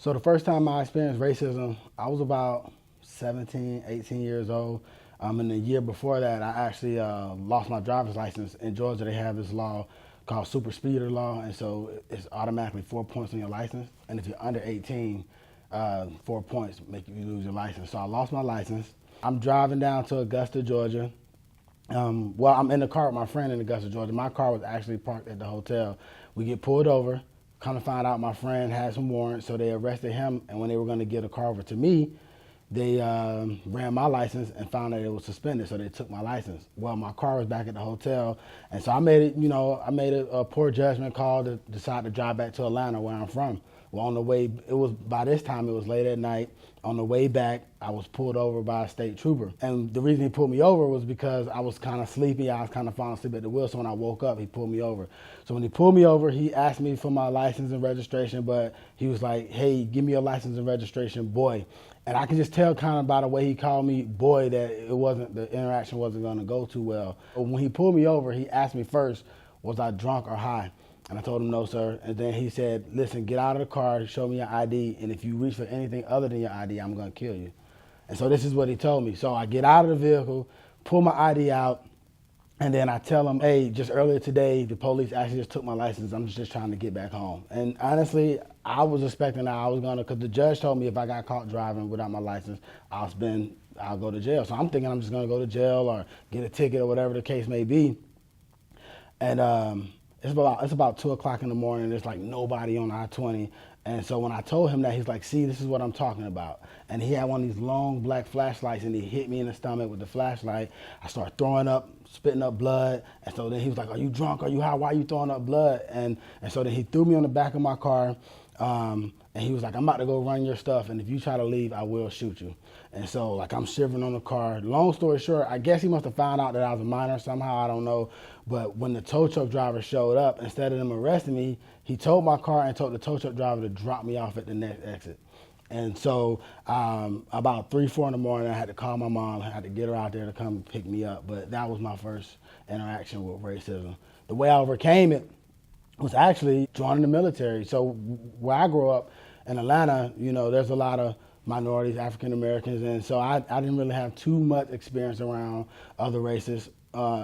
So the first time I experienced racism, I was about 17, 18 years old. And the year before that, I actually lost my driver's license. In Georgia, they have this law called super speeder law, and so it's automatically 4 points on your license. And if you're under 18, 4 points make you lose your license. So I lost my license. I'm driving down to Augusta, Georgia. Well, I'm in the car with my friend in Augusta, Georgia. My car was actually parked at the hotel. We get pulled over. Come to find out my friend had some warrants, so they arrested him. And when they were going to get a car over to me, they ran my license and found that it was suspended, so they took my license. Well, my car was back at the hotel, and so I made it, I made a poor judgment call to decide to drive back to Atlanta, where I'm from. Well, on the way, by this time, it was late at night. On the way back, I was pulled over by a state trooper. And the reason he pulled me over was because I was kind of sleepy. I was kind of falling asleep at the wheel. So when I woke up, he pulled me over. So when he pulled me over, he asked me for my license and registration, but he was like, hey, give me your license and registration, boy. And I could just tell kind of by the way he called me boy that the interaction wasn't going to go too well. But when he pulled me over, he asked me first, was I drunk or high? And I told him no, sir. And then he said, listen, get out of the car, show me your ID, and if you reach for anything other than your ID, I'm going to kill you. And so this is what he told me. So I get out of the vehicle, pull my ID out, and then I tell him, hey, just earlier today, the police actually just took my license. I'm just trying to get back home. And honestly, I was expecting that I was going to, because the judge told me if I got caught driving without my license, I'll go to jail. So I'm thinking I'm just going to go to jail or get a ticket or whatever the case may be. And it's about 2 o'clock in the morning. There's like nobody on I-20. And so when I told him that, he's like, see, this is what I'm talking about. And he had one of these long black flashlights, and he hit me in the stomach with the flashlight. I started throwing up, spitting up blood. And so then he was like, are you drunk? Are you high? Why are you throwing up blood? And so then he threw me on the back of my car. And he was like, I'm about to go run your stuff, and if you try to leave, I will shoot you. And so, like, I'm shivering on the car. Long story short, I guess he must have found out that I was a minor somehow, I don't know. But when the tow truck driver showed up, instead of them arresting me, he towed my car and told the tow truck driver to drop me off at the next exit. And so about 3, 4 in the morning, I had to call my mom. I had to get her out there to come pick me up. But that was my first interaction with racism. The way I overcame it was actually joining the military. So where I grew up in Atlanta, there's a lot of minorities, African Americans, and so I didn't really have too much experience around other races,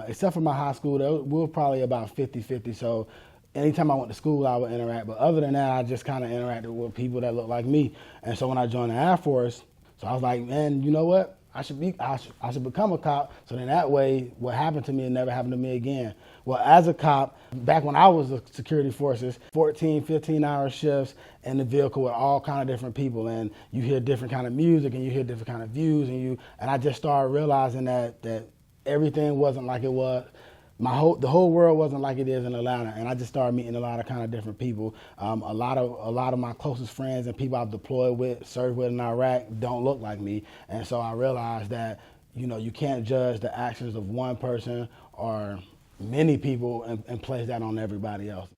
except for my high school. We were probably about 50-50, so anytime I went to school, I would interact. But other than that, I just kind of interacted with people that looked like me. And so when I joined the Air Force, so I was like, man, you know what? I should become a cop, so then that way what happened to me will never happen to me again. Well, as a cop, back when I was in security forces, 14, 15-hour shifts in the vehicle with all kind of different people, and you hear different kind of music and you hear different kind of views, and I just started realizing that everything wasn't like it was. The whole world wasn't like it is in Atlanta, and I just started meeting a lot of kind of different people. A lot of my closest friends and people I've deployed with, served with in Iraq, don't look like me, and so I realized that you can't judge the actions of one person or many people and place that on everybody else.